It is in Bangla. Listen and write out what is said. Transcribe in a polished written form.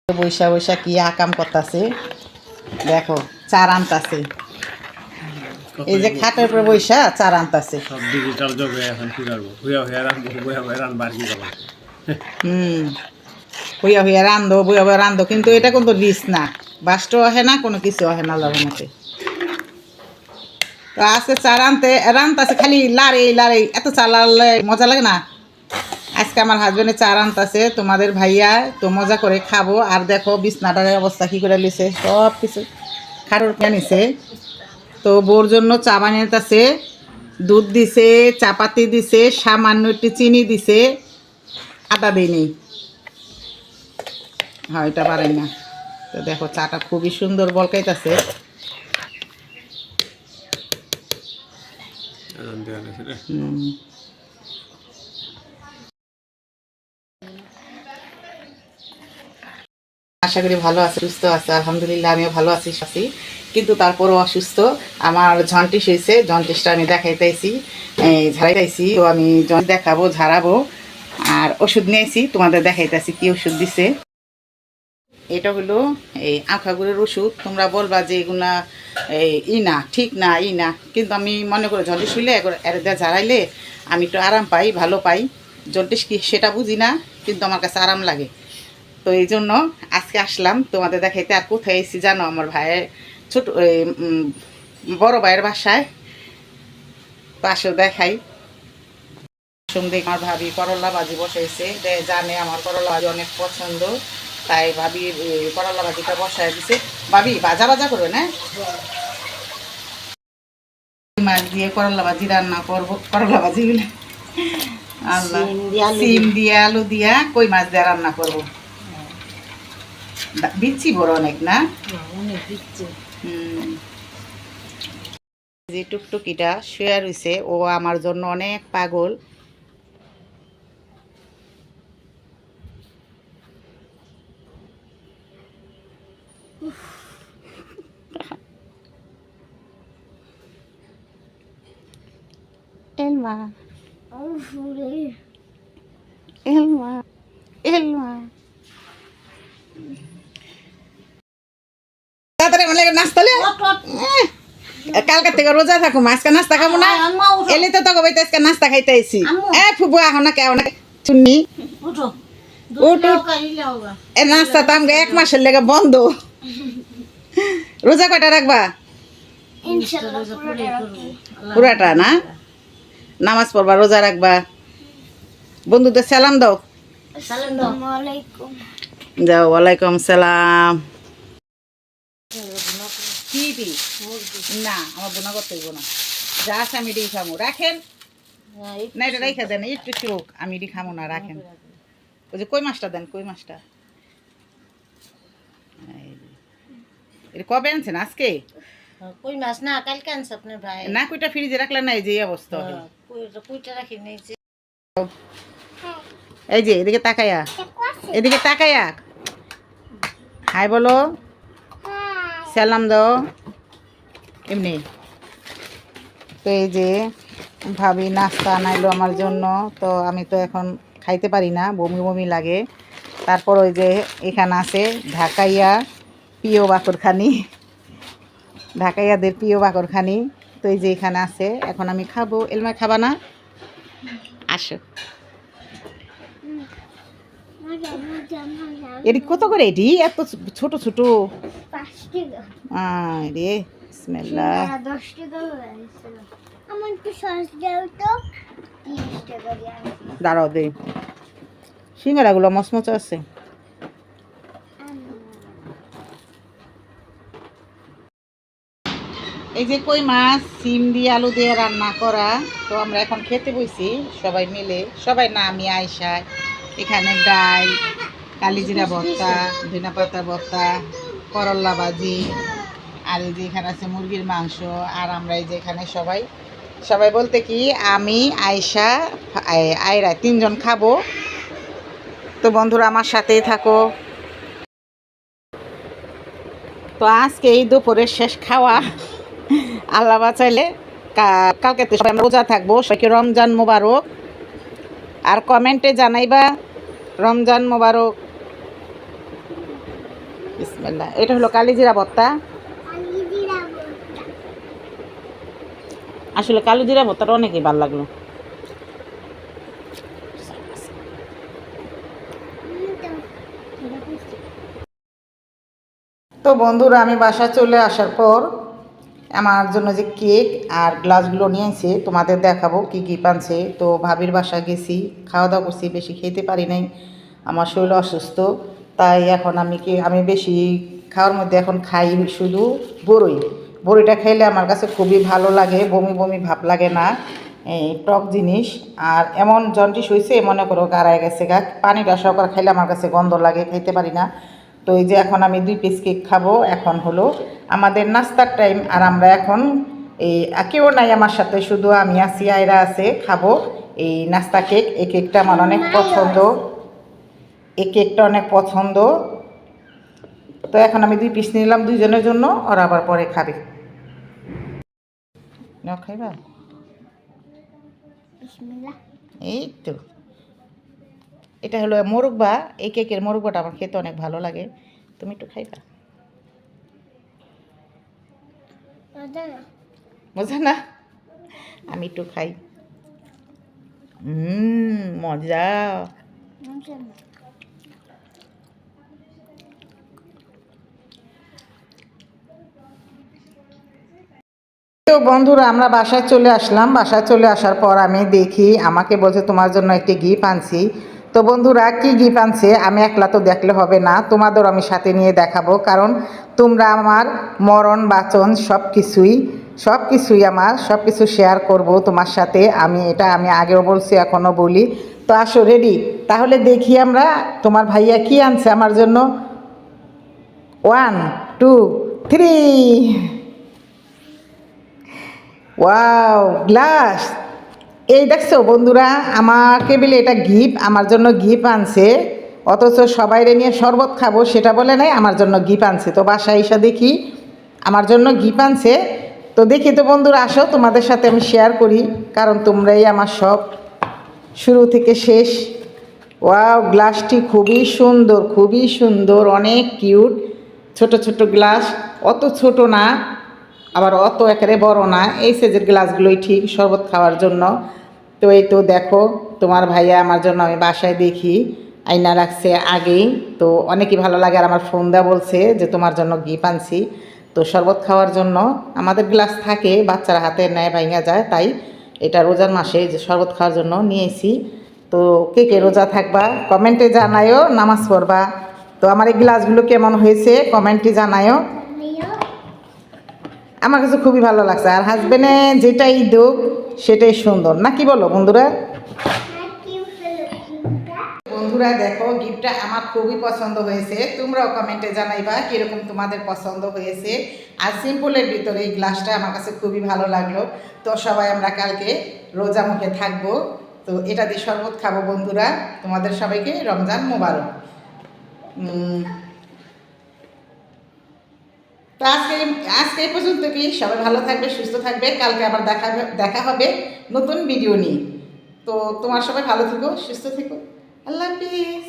বৈশা বৈশা কি আকাম করতেছে দেখো, চার আনতাছে। এই যে খাটের উপরে বৈশা চার আনতাছে। সব ডিজিটাল যুগে এখন কি করবো, হুইয়া হুইয়া রান্ধবো, হুইয়া হুইয়া রান্ধবার কি করবো। হইয়া হইয়া রান্ধো, বইয়া বইয়া রান্ধো, কিন্তু এটা কিন্তু রিস না, বাস্টও আহে না, কোনো কিছু আহে না লবণতে। তো আজকে চার আনতে রানতাছে, খালি লাড়ে লাড়ে, এত চা লাড়লে মজা লাগে না। আজকে আমার হাজবেন্ডে চার আনতাছে, তোমাদের ভাইয়া তো মজা করে খাবো। আর দেখো বিছনাটার অবস্থা কী করে লিছে, সব কিছু খাটোর পেয়ে নিছে। তো বোর জন্য চা বানিয়েছে, দুধ দিছে, চাপাতি দিছে, সামান্য একটু চিনি দিছে, আটা দিইনি। হ্যাঁ, এটা পারেন না। তো দেখো চাটা খুবই সুন্দর বলকাইতেছে। আশা করি ভালো আছে, সুস্থ আছে, আলহামদুলিল্লাহ আমিও ভালো আছি। কিন্তু তারপরও অসুস্থ। আমার জন্ডিস হয়েছে, জন্ডিসটা আমি দেখাইতেছি, ঝাড়াইতেছি। তো আমি দেখাবো, ঝাড়াবো, আর ওষুধ নিয়েছি, তোমাদের দেখাইতেছি কি ওষুধ দিছে। এটা হলো এই আঁখাগুড়ের ওষুধ। তোমরা বলবা যে এগুলা ই না, ঠিক না, ই না, কিন্তু আমি মনে করি জন্ডিস হইলে এর দিয়ে ঝাড়াইলে আমি একটু আরাম পাই, ভালো পাই। জন্ডিস কি সেটা বুঝি না, কিন্তু আমার কাছে আরাম লাগে। তো এই জন্য আজকে আসলাম তোমাদের দেখাইতে। আর কোথায় এসেছি জানো? আমার ভাইয়ের ছোট বড় ভাইয়ের বাসায়। পাশেও দেখাই, সঙ্গে আমার ভাবি করলা ভাজি বসাইছে, জানে আমার করলা ভাজি অনেক পছন্দ, তাই ভাবি করলা ভাজিটা বসাই দিছে। ভাবি ভাজা ভাজা করবে না, মাছ দিয়ে করলা ভাজি রান্না করবো। করলা ভাজি গুলো আল্লাহ, সিম দিয়া আলু দিয়া কই মাছ দিয়ে রান্না করবো। বিচ্ছি বড় অনেক না, যে টুকটুকিটা শুয়ে রয়েছে, ও আমার জন্য অনেক পাগল। এলমা এলমা এলমা তাড়াতাড়ি মানে নাস্তালে কালকে থেকে রোজা থাকো, আজকে নাস্তা খাবো না। এলে তো তোকে বইতে আজকে নাস্তা খাইতে আইছি। ফুবু এখন না কেউ না শুননি, এ নাস্তা তো আমাকে 1 মাসের লেগে বন্ধ। রোজা কয়টা রাখবা? পুরাটা না? নামাজ পড়বা, রোজা রাখবা, বন্ধুদের সালাম দাও। যাও, ওয়ালাইকুম সালাম। না, আমার বোনা করতে হইব না, যা আছে আমি এটাই খামো। রাখেন না, এটা রেখে দেন, একটু চোখ, আমি এটি খামো না, রাখেন। ওই যে কই মাছটা দেন, কই মাছটা। এটা কবে আনছেন? আজকে? কই মাছ না, কালকে আনছে আপনার ভাই। না, কইটা ফ্রিজে রাখলেন না, এই যে অবস্থা। কইটা রাখি নেই। এই যে এদিকে তাকায়া, এদিকে তাকায়া হাই বলো, সালাম দাও এমনি। তো এই যে ভাবি নাস্তা আনাইলো আমার জন্য, তো আমি তো এখন খাইতে পারি না, বমি বমি লাগে। তারপর ওই যে এখানে আছে ঢাকাইয়া প্রিয় বাকরখানি, ঢাকাইয়াদের প্রিয় বাকরখানি। তো এই যে এখানে আছে, এখন আমি খাবো। এলমা খাবা না? আসো। এটি কত করে? এটি এত ছোট ছোট রে, বিসমিল্লাহ। দাঁড়াও দে, সিঙ্গারাগুলো মচমচ আছে। এই যে কই মাছ সিম দিয়ে আলু দিয়ে রান্না করা। তো আমরা এখন খেতে বইছি সবাই মিলে, সবাই না, আমি আয়শা। এখানে ডাল, কালিজিরা ভর্তা, ধনিয়া পাতা ভর্তা, করলা ভাজি, আর এই যে এখানে আছে মুরগির মাংস। আর আমরা এই যে এখানে সবাই, সবাই বলতে কি আমি, আয়শা, আয়রা 3 জন খাবো। তো বন্ধুরা আমার সাথেই থাকো। তো আজকে এই দুপুরের শেষ খাওয়া, আল্লাহ বাঁচাইলে কালকে তো সবাই আমরা রোজা থাকবো। সবাইকে রমজান মোবারক। আর কমেন্টে জানাইবা রমজান মোবারক। বিসমিল্লাহ। এটা হলো কালিজিরা ভর্তা। আসলে কালিজিরা ভর্তাটা অনেকই ভালো লাগলো। তো বন্ধুরা আমি বাসা চলে আসার পর আমার জন্য যে কেক আর গ্লাসগুলো নিয়ে এসে তোমাদের দেখাবো কি কি পানছে। তো ভাবির বাসা গেছি, খাওয়া দাওয়া করছি, বেশি খেতে পারি নাই, আমার শরীর অসুস্থ। তাই এখন আমি বেশি খাওয়ার মধ্যে এখন খাই শুধু বড়িটা খাইলে আমার কাছে খুবই ভালো লাগে, বমি বমি ভাব লাগে না, এই টক জিনিস। আর এমন জন্ডিস হয়েছে মনে করো গাড়ায় গেছে গা, পানিটা সহকারে খাইলে আমার কাছে গন্ধ লাগে, খাইতে পারি না। তো এই যে এখন আমি 2 পিস কেক খাবো। এখন হলো আমাদের নাস্তার টাইম, আর আমরা এখন এই কেউ নাই আমার সাথে, শুধু আমি আছি, আয়রা আছে, খাবো এই নাস্তা কেক। এই কেকটা আমার অনেক পছন্দ, এই কেকটা অনেক পছন্দ। তো এখন আমি 2 পিস নিলাম দুইজনের জন্য, ওরা আবার পরে খাবে। নাও খাইবা? এই তো এটা হলো মোরব্বা। এই কেকের মোরব্বাটা আমার খেতে অনেক ভালো লাগে, তুমি একটু খাইবা? মজা না? আমি একটু খাই। মজা। তো বন্ধুরা আমরা বাসায় চলে আসলাম। বাসায় চলে আসার পর আমি দেখি আমাকে বলছে তোমার জন্য একটি গিফট আনছি। তো বন্ধুরা কি গিফট আনছে আমি একলা তো দেখলে হবে না, তোমাদের আমি সাথে নিয়ে দেখাবো, কারণ তোমরা আমার মরণ বাচন সব কিছুই আমার সব কিছু শেয়ার করব তোমার সাথে। আমি আগেও বলছি, এখনও বলি। তো আসো রেডি, তাহলে দেখি আমরা তোমার ভাইয়া কি আনছে আমার জন্য। 1 2 3। Wow, glass! এই দেখছো বন্ধুরা, আমাকে বলে এটা গিফট, আমার জন্য গিফট আনছে, অথচ সবাইরে নিয়ে শরবত খাবো সেটা বলে নাই, আমার জন্য গিফট আনছে। তো বাসায় এসে দেখি আমার জন্য গিফট আনছে। তো দেখি তো বন্ধুরা, আসো তোমাদের সাথে আমি শেয়ার করি, কারণ তোমরাই আমার সব, শুরু থেকে শেষ। ওয়াও, গ্লাসটি খুবই সুন্দর, অনেক কিউট। ছোট ছোট গ্লাস, অত ছোট না আবার অত একেবারে বড় না, এই সাইজের গ্লাসগুলোই ঠিক শরবত খাওয়ার জন্য। তো এই তো দেখো তোমার ভাইয়া আমার জন্য, আমি বাসায় দেখি আয়না রাখছে আগেই, তো অনেকই ভালো লাগে। আর আমার ফোন দেওয়া বলছে যে তোমার জন্য গিফট আনছি। তো শরবত খাওয়ার জন্য আমাদের গ্লাস থাকে, বাচ্চারা হাতে নেয়, ভাঙা যায়, তাই এটা রোজার মাসে যে শরবত খাওয়ার জন্য নিয়েছি। তো কে কে রোজা থাকবা কমেন্টে জানায়ও, নামাজ পড়বা। তো আমার এই গ্লাসগুলো কেমন হয়েছে কমেন্টে জানায়ও। আমার কাছে খুবই ভালো লাগছে, আর হাজবেন্ডে যেটাই দোক সেটাই সুন্দর, না কি বলো বন্ধুরা? বন্ধুরা দেখো, গিফটটা আমার খুবই পছন্দ হয়েছে, তোমরাও কমেন্টে জানাইবা কীরকম তোমাদের পছন্দ হয়েছে। আর সিম্পলের ভিতরে এই গ্লাসটা আমার কাছে খুবই ভালো লাগলো। তো সবাই আমরা কালকে রোজা মুখে থাকবো, তো এটা দিয়ে শরবত খাবো বন্ধুরা। তোমাদের সবাইকে রমজান মোবারক। তো আজকে এই পর্যন্ত, কি সবাই ভালো থাকবে, সুস্থ থাকবে, কালকে আবার দেখা হবে নতুন ভিডিও নিয়ে। তো তোমার সবাই ভালো থেকো, সুস্থ থেকো, আল্লাহ হাফিজ।